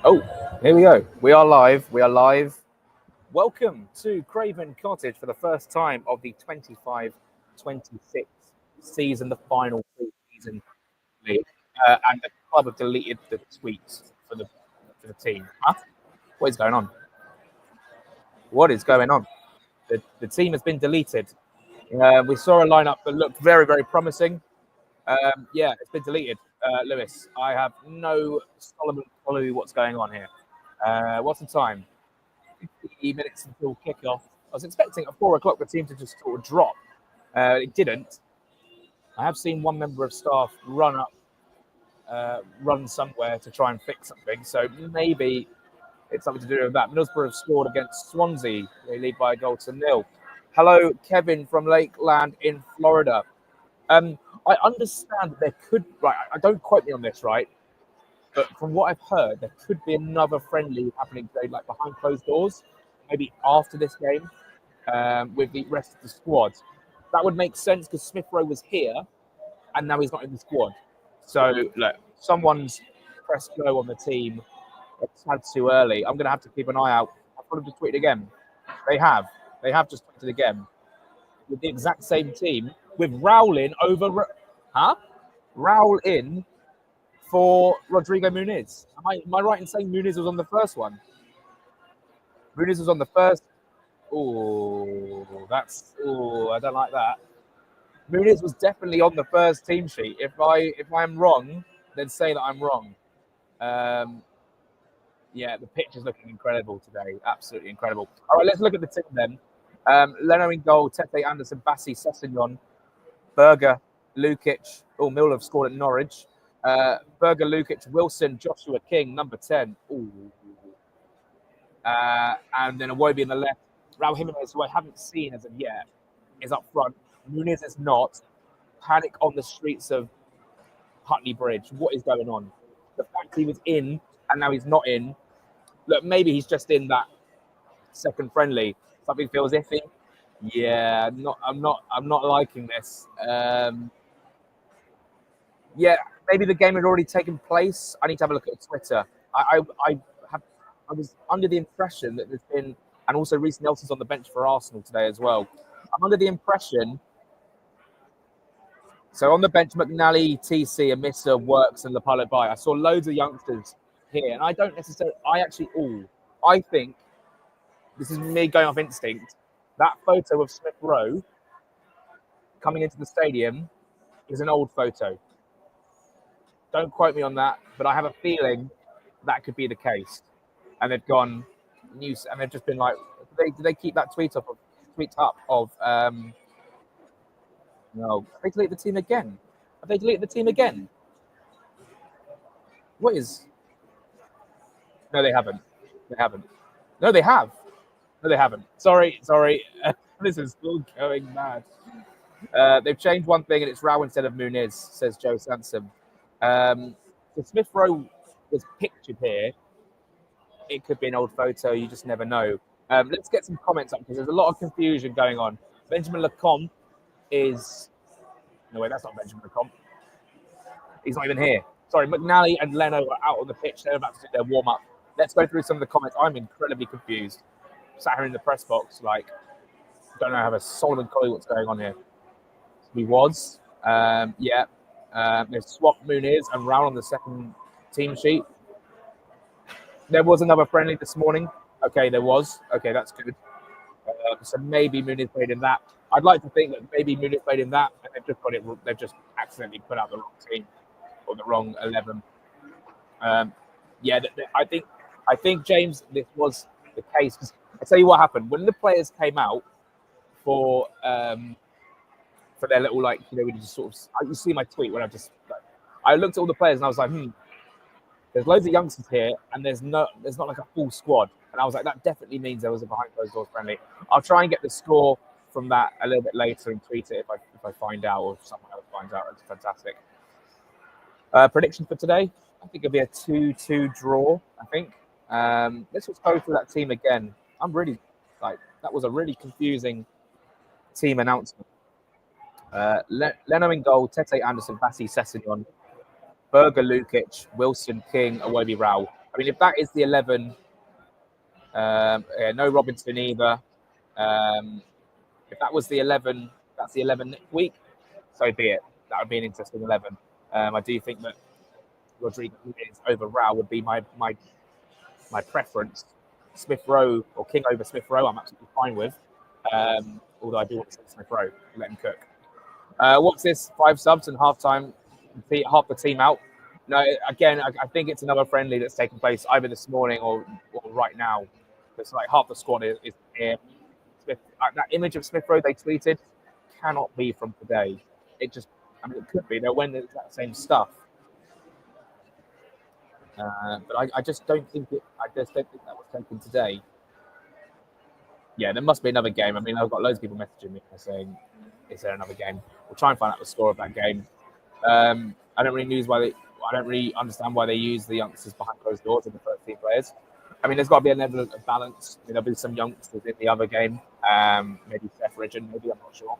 Oh, here we go. We are live. We are live. Welcome to Craven Cottage for the first time of the 25-26 season, the final pre-season league. And the club have deleted the tweets for the team. Huh? What is going on? What is going on? The team has been deleted. We saw a lineup that looked very, very promising. Yeah, it's been deleted. Lewis, I have no Solomon clue what's going on here. What's the time? 50 minutes until kickoff. I was expecting at 4 o'clock the team to just sort of drop. It didn't. I have seen one member of staff run somewhere to try and fix something. So maybe it's something to do with that. Middlesbrough have scored against Swansea. They lead by a goal to 0. Hello, Kevin from Lakeland in Florida. I understand that there could, right, I don't quote me on this, right? But from what I've heard, there could be another friendly happening today, like behind closed doors, maybe after this game, with the rest of the squad. That would make sense because Smith Rowe was here, and now he's not in the squad. So, look, someone's pressed go on the team. It's had too early. I'm going to have to keep an eye out. I've got to just tweet again. They have just tweeted again with the exact same team, with Raul in over, Raul in for Rodrigo Muniz. Am I right in saying Muniz was on the first one? Muniz was on the first. I don't like that. Muniz was definitely on the first team sheet. If I'm wrong, then say that I'm wrong. Yeah, the pitch is looking incredible today. Absolutely incredible. All right, let's look at the team then. Leno in goal, Tete Anderson, Bassi, Sessegnon, Berger, Lukic. Oh, Mill have scored at Norwich. Berger, Lukic, Wilson, Joshua King, number 10. And then Iwobi in the left. Raul Jimenez, who I haven't seen as of yet, is up front. Muniz is not. Panic on the streets of Putney Bridge. What is going on? The fact he was in and now he's not in. Look, maybe he's just in that second friendly. Something feels iffy. Yeah, I'm not liking this. Yeah, maybe the game had already taken place. I need to have a look at Twitter. I was under the impression that there's been, and also Reece Nelson's on the bench for Arsenal today as well. I'm under the impression. So on the bench, McNally, TC, Amissa, Works, and Lapallet Bay. I saw loads of youngsters here, and I don't necessarily. I think this is me going off instinct. That photo of Smith Rowe coming into the stadium is an old photo. Don't quote me on that, but I have a feeling that could be the case. And they've gone news, and they've just been like, did they keep that tweet up of no, they deleted the team again. Have they deleted the team again? What is? No, they haven't. No, they have. No, they haven't. Sorry. This is still going mad. They've changed one thing, and it's Raul instead of Muniz, says Joe Sansom. If Smith Rowe was pictured here, it could be an old photo. You just never know. Let's get some comments up because there's a lot of confusion going on. Benjamin Lecomte is... No, wait, that's not Benjamin Lecomte. He's not even here. Sorry, McNally and Leno are out on the pitch. They're about to do their warm-up. Let's go through some of the comments. I'm incredibly confused. Sat here in the press box, like, don't know, I have a Solomon clue what's going on here. He was. Yeah. They've swapped Muniz and Raul on the second team sheet. There was another friendly this morning. Okay, there was. Okay, that's good. So maybe Muniz played in that. I'd like to think that maybe Muniz played in that, and they've just got it. They've just accidentally put out the wrong team or the wrong 11. Yeah, I think James, this was the case. I'll tell you what happened when the players came out for their little, like, you know, when you just sort of, you see my tweet when I looked at all the players and I was like, there's loads of youngsters here and there's not like a full squad. And I was like, that definitely means there was a behind closed doors friendly. I'll try and get the score from that a little bit later and tweet it if I find out, or if someone else finds out. It's fantastic. Prediction for today, I think it'll be a 2-2 draw, I think. Let's just go through that team again. I'm really, that was a really confusing team announcement. Leno in goal, Tete Anderson, Bassi, Sessegnon, Berger, Lukic, Wilson, King, Iwobi, Raul. I mean, if that is the 11, no Robinson either. If that was the 11, that's the 11 next week. So be it. That would be an interesting 11. I do think that Rodriguez over Rao would be my preference. Smith Rowe or King over Smith Rowe, I'm absolutely fine with. Although I do want to say Smith Rowe, let him cook. What's this? 5 subs and half the team out. No, again, I think it's another friendly that's taken place either this morning or right now. It's like half the squad is here. Smith, that image of Smith Rowe they tweeted cannot be from today. It could be. They're wearing that same stuff. But I just don't think that was taken today. Yeah, there must be another game. I mean, I've got loads of people messaging me saying, "Is there another game?" We'll try and find out the score of that game. I don't really understand why they use the youngsters behind closed doors in the first team players. I mean, there's got to be a level of balance. I mean, there'll be some youngsters in the other game. Maybe Seth Ridgen, maybe, I'm not sure.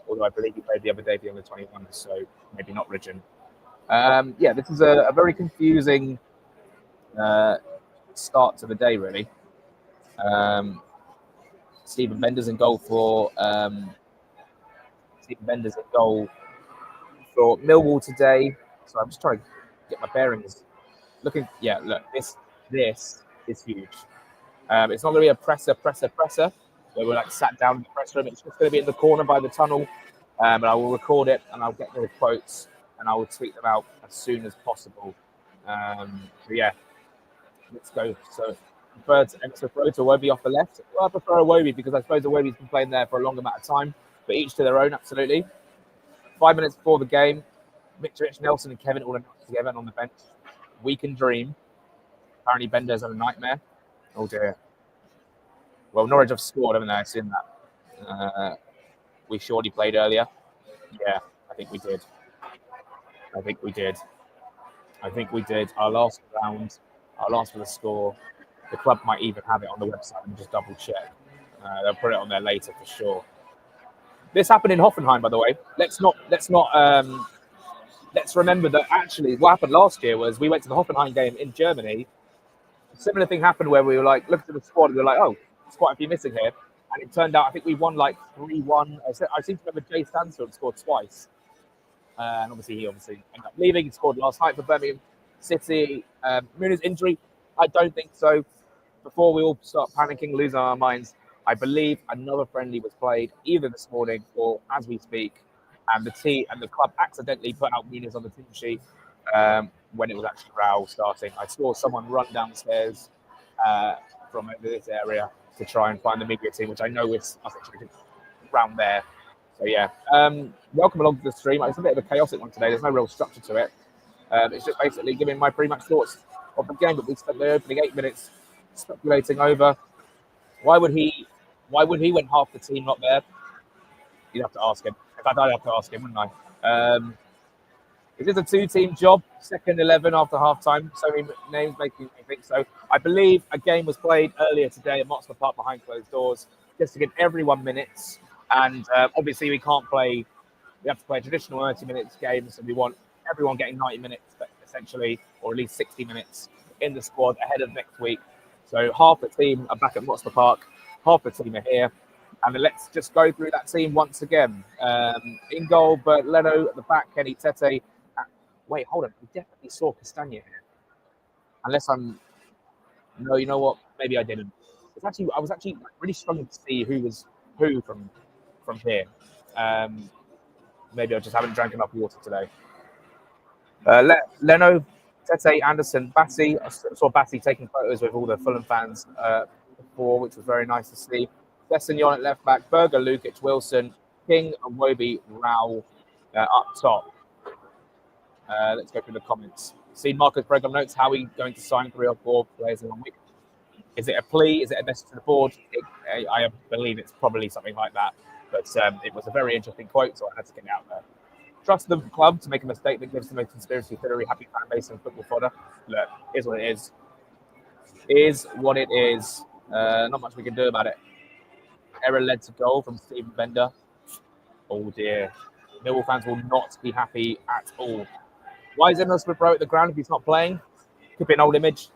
Although I believe he played the other day for the under 21, so maybe not Ridgen. This is a very confusing start to the day, really. Stephen Bender's in goal for Millwall today. So I'm just trying to get my bearings. Look, this is huge. It's not going to be a presser where we're like sat down in the press room. It's just going to be in the corner by the tunnel. And I will record it and I'll get the quotes and I will tweet them out as soon as possible. Let's go. So, prefer to Iwobi off the left. Well, I prefer Iwobi because I suppose Iwobi's been playing there for a long amount of time, but each to their own, absolutely. 5 minutes before the game, Mitrovic, Nelson, and Kevin all announced together on the bench. We can dream. Apparently, Bender's had a nightmare. Oh dear. Well, Norwich have scored, haven't they? I've seen that. We surely played earlier. Yeah, I think we did. Our last round, our last for the score. The club might even have it on the website and just double check. They'll put it on there later for sure. This happened in Hoffenheim, by the way. Let's remember that actually what happened last year was we went to the Hoffenheim game in Germany. A similar thing happened where we were like, looked at the squad and we were like, oh, there's quite a few missing here. And it turned out, I think we won like 3-1. I seem to remember Jay Stansfield scored twice. And obviously he ended up leaving. He scored last night for Birmingham City. Muni's injury, I don't think so. Before we all start panicking, losing our minds, I believe another friendly was played either this morning or as we speak. And the club accidentally put out Muniz on the team sheet when it was actually Raul starting. I saw someone run downstairs from over this area to try and find the media team, which I know is around there. So yeah, welcome along to the stream. It's a bit of a chaotic one today. There's no real structure to it. It's just basically giving my pre-match thoughts of the game. But we spent the opening 8 minutes speculating over why would he when half the team not there. You'd have to ask him. In fact, I'd have to ask him, wouldn't I? Is this a 2-team job? Second 11 after half-time. So many names making me think so. I believe a game was played earlier today at Motspur Park behind closed doors just to give everyone minutes. And obviously we can't play. We have to play a traditional 30 minutes game. So we want everyone getting 90 minutes, essentially, or at least 60 minutes in the squad ahead of next week. So half the team are back at Motspur Park. Half the team are here. And let's just go through that team once again. In goal, Bert Leno at the back, Kenny Tete. Wait, hold on. We definitely saw Castagna here. Unless no, you know what? Maybe I didn't. I was actually really struggling to see who was who from here. Maybe I just haven't drank enough water today. Leno, Tete, Anderson, Bassi. I saw Bassi taking photos with all the Fulham fans before, which was very nice to see. Bessignon at left back, Berger, Lukic, Wilson, King, and Iwobi, Rao up top. Let's go through the comments. See, Marcus Bregum notes, how are we going to sign 3 or 4 players in 1 week? Is it a plea? Is it a message to the board? I believe it's probably something like that. But it was a very interesting quote, so I had to get it out there. Trust the club to make a mistake that gives them a conspiracy theory happy fan base and football fodder. Look, is what it is. Is what it is. Not much we can do about it. Error led to goal from Stephen Bender. Oh dear. Millwall fans will not be happy at all. Why is Emil Smith Rowe at the ground if he's not playing? Could be an old image.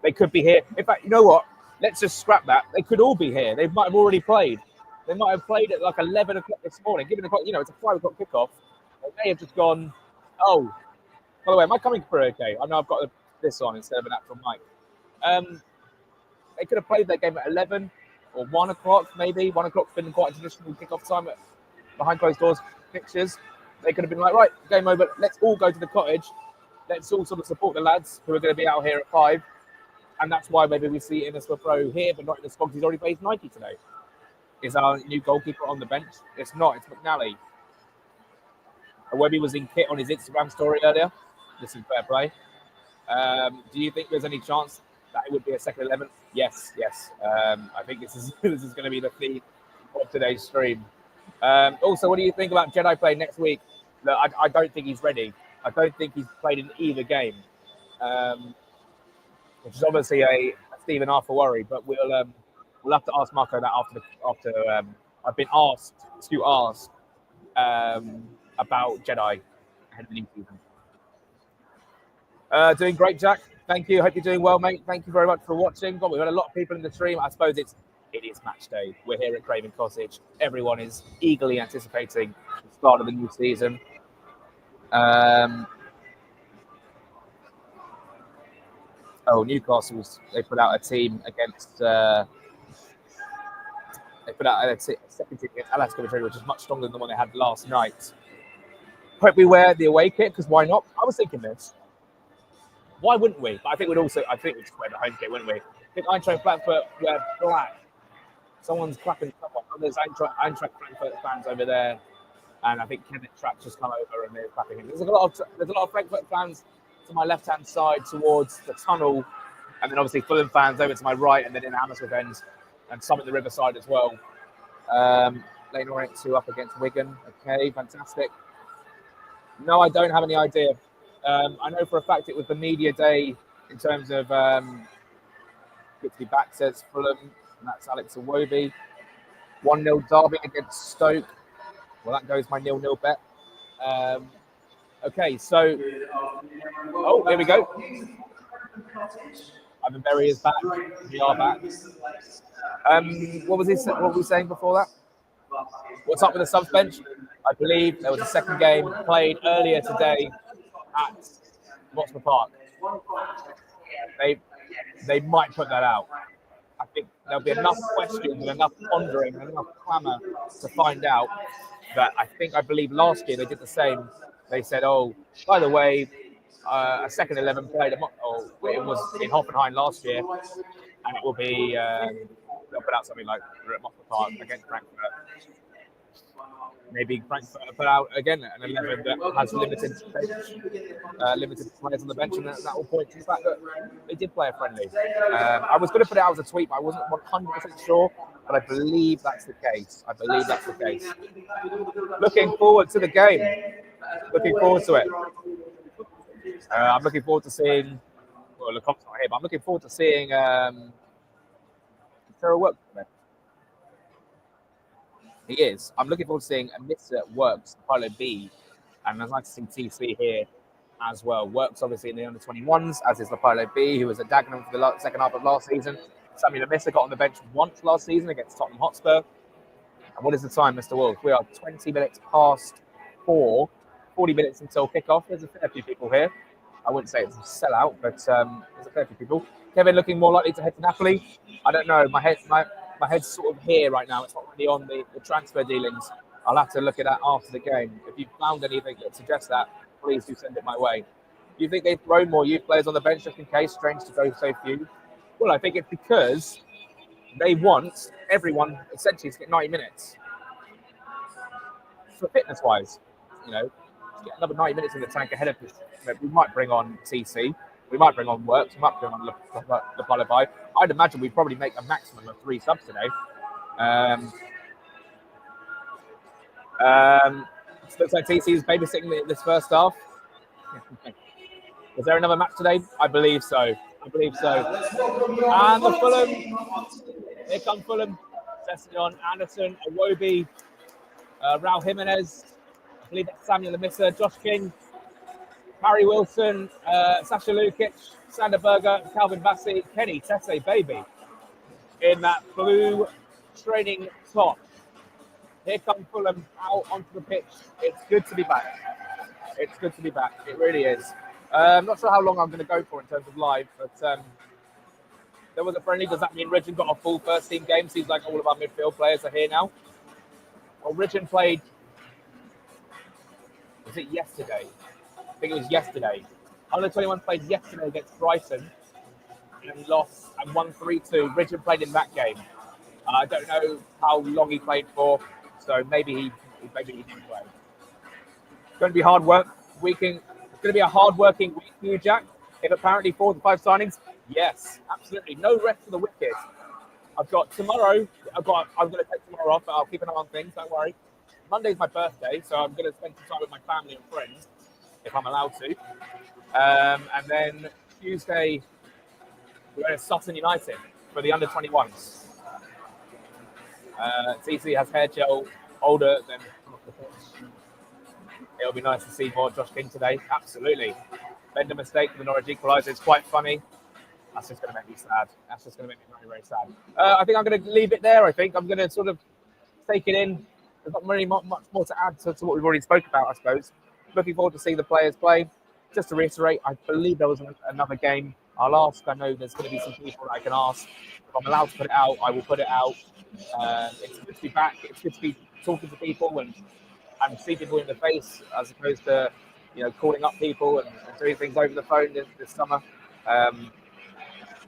They could be here. In fact, you know what? Let's just scrap that. They could all be here. They might have already played. They might have played at like 11 o'clock this morning. Given the, it's a 5 o'clock kickoff. They may have just gone, oh, by the way, am I coming through okay? I know I've got this on instead of an actual mic. They could have played their game at 11 or 1 o'clock, maybe. 1 o'clock's been quite a traditional kickoff time behind closed doors fixtures. They could have been like, right, game over. Let's all go to the cottage. Let's all sort of support the lads who are going to be out here at 5. And that's why maybe we see Innes Pro here, but not in the squad. He's already played 90 today. Is our new goalkeeper on the bench? It's not. It's McNally. Webby was in kit on his Instagram story earlier. This is fair play. Do you think there's any chance that it would be a second 11? Yes. I think this is going to be the theme of today's stream. Also, what do you think about Jedi play next week? Look, I don't think he's ready. I don't think he's played in either game, which is obviously a Stephen Arthur worry. But we'll have to ask Marco that after I've been asked to ask about Jedi ahead of the new season. Doing great, Jack. Thank you. Hope you're doing well, mate. Thank you very much for watching. God, we've had a lot of people in the stream. I suppose it is match day. We're here at Craven Cottage. Everyone is eagerly anticipating the start of the new season. Newcastle's, they put out a team against they put out a second team against Alaska, which is much stronger than the one they had last night. Hope we wear the away kit, because why not? I was thinking this. Why wouldn't we? But I think we'd just wear the home kit, wouldn't we? I think Eintracht Frankfurt wear black. Someone's clapping someone. There's Eintracht Frankfurt fans over there, and I think Kenneth Trapp just come over and they're clapping him. There's a lot of Frankfurt fans to my left-hand side towards the tunnel, and then obviously Fulham fans over to my right, and then in the Hammersmith end, and some at the Riverside as well. Lane Orient 2 up against Wigan. Okay, fantastic. No, I don't have any idea. I know for a fact it was the media day in terms of good to be back, says Fulham, and that's Alex Iwobi. 1-0 Derby against Stoke. Well, that goes my 0-0 bet. Okay, so here we go. Ivan Berry is back. We are back. What were we saying before that? What's up with the subs bench? I believe there was a second game played earlier today at Watford Park. They might put that out. I think there'll be enough questions and enough pondering and enough clamour to find out that I believe last year they did the same. They said, oh, by the way, a second 11 played it was in Hoffenheim last year, and it will be they'll put out something like we're at Watford Park against Frankfurt. Maybe Frankfurt put out again an 11 that has limited players on the bench, and that will point to the fact that they did play a friendly. I was going to put it out as a tweet, but I wasn't 100% sure. But I believe that's the case. Looking forward to the game. Looking forward to it. I'm looking forward to seeing. Well, Lecomte's not here, but I'm looking forward to seeing Sarah work. He is. I'm looking forward to seeing Mr. Works, Apollo B, and I'd like to see TC here as well. Works obviously in the under 21s, as is Apollo B, who was at Dagenham for the second half of last season. Samuel Amissa got on the bench once last season against Tottenham Hotspur. And what is the time, Mr. Wolf? We are 20 minutes past 4, 40 minutes until kickoff. There's a fair few people here. I wouldn't say it's a sellout, but there's a fair few people. Kevin looking more likely to head to Napoli. I don't know. My head's sort of here right now. It's not really on the transfer dealings. I'll have to look at that after the game. If you've found anything that suggests that, please do send it my way. Do you think they've thrown more youth players on the bench just in case? Strange to go so few. Well, I think it's because they want everyone essentially to get 90 minutes. For fitness-wise, to get another 90 minutes in the tank ahead of this. We might bring on TC. We might bring on Works. We might bring on the Lullaby. I'd imagine we'd probably make a maximum of 3 subs today. Looks like TC is babysitting this first half. Is there another match today? I believe so. And the Fulham. Here come Fulham. Session, Anderson, Iwobi, Raul Jimenez. I believe that's Samuel Amissa, Josh King. Harry Wilson, Sasha Lukic, Sander Berger, Calvin Bassey, Kenny Tesse, baby, in that blue training top. Here come Fulham out onto the pitch. It's good to be back. It's good to be back. It really is. I'm not sure how long I'm going to go for in terms of live, but there was a friendly. Does that mean Ridgeon got a full first team game? Seems like all of our midfield players are here now. Well, Ridgeon played, was it yesterday? I think it was yesterday. Under 21 played yesterday against Brighton and lost and won 3-2. Ridgeon played in that game. I don't know how long he played for, so maybe he didn't play. It's going to be hard work. It's going to be a hard-working week for you, Jack. If apparently 4 to 5 signings, yes, absolutely. No rest for the wicked. I've got tomorrow. I'm going to take tomorrow off, but I'll keep an eye on things. Don't worry. Monday's my birthday, so I'm going to spend some time with my family and friends, if I'm allowed to. And then Tuesday, we're going to Sutton United for the under-21s. TC has hair gel older than the pitch. It'll be nice to see more Josh King today. Absolutely. Bender mistake for the Norwich equaliser. It's quite funny. That's just going to make me sad. That's just going to make me very, very sad. I think I'm going to leave it there. I think I'm going to sort of take it in. There's not really much more to add to what we've already spoke about, I suppose. Looking forward to seeing the players play. Just to reiterate, I believe there was another game. I'll ask. I know there's going to be some people that I can ask. If I'm allowed to put it out, I will put it out. It's good to be back. It's good to be talking to people and see people in the face as opposed to, calling up people and doing things over the phone this summer.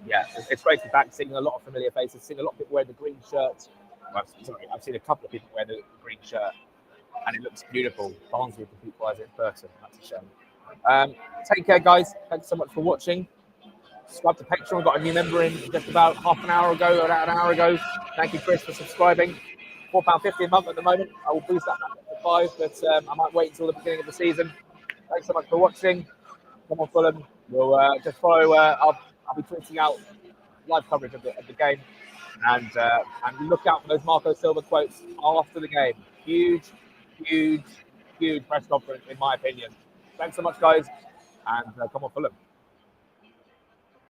Yeah, it's great to be back, seeing a lot of familiar faces, seeing a lot of people wear the green shirts. Well, sorry, I've seen a couple of people wear the green shirt, and it looks beautiful. Barnsley with the people as in person. That's a shame. Take care, guys. Thanks so much for watching. Subscribe to Patreon. We've got a new member in just about half an hour ago, or about an hour ago. Thank you, Chris, for subscribing. £4.50 a month at the moment. I will boost that back up to £5, but I might wait until the beginning of the season. Thanks so much for watching. Come on, Fulham. We'll just follow. I'll be tweeting out live coverage of the game, and look out for those Marco Silva quotes after the game. Huge press conference, in my opinion. Thanks so much, guys, and come on, Fulham.